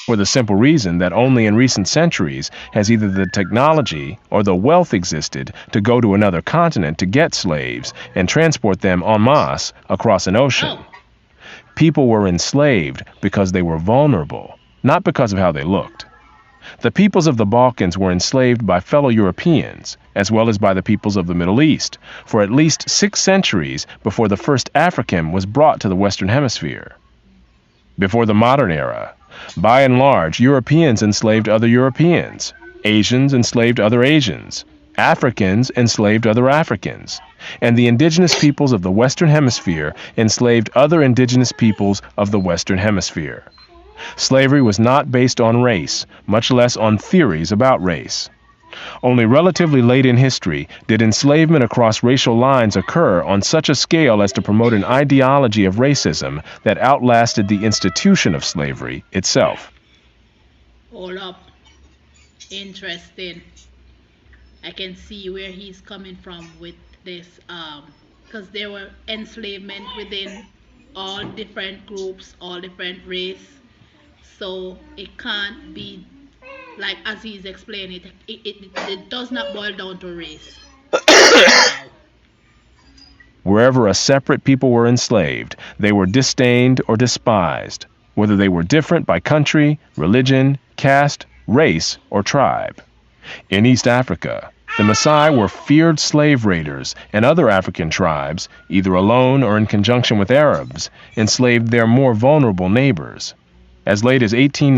for the simple reason that only in recent centuries has either the technology or the wealth existed to go to another continent to get slaves and transport them en masse across an ocean. People were enslaved because they were vulnerable, not because of how they looked. The peoples of the Balkans were enslaved by fellow Europeans, as well as by the peoples of the Middle East, for at least 6 centuries before the first African was brought to the Western Hemisphere. Before the modern era, by and large, Europeans enslaved other Europeans, Asians enslaved other Asians, Africans enslaved other Africans, and the indigenous peoples of the Western Hemisphere enslaved other indigenous peoples of the Western Hemisphere. Slavery was not based on race, much less on theories about race. Only relatively late in history did enslavement across racial lines occur on such a scale as to promote an ideology of racism that outlasted the institution of slavery itself. Hold up. Interesting. I can see where he's coming from with this, because there were enslavement within all different groups, all different race. So it can't be like as he's explaining it does not boil down to race. Wherever a separate people were enslaved, they were disdained or despised, whether they were different by country, religion, caste, race, or tribe. In East Africa, the Maasai were feared slave raiders, and other African tribes, either alone or in conjunction with Arabs, enslaved their more vulnerable neighbors. As late as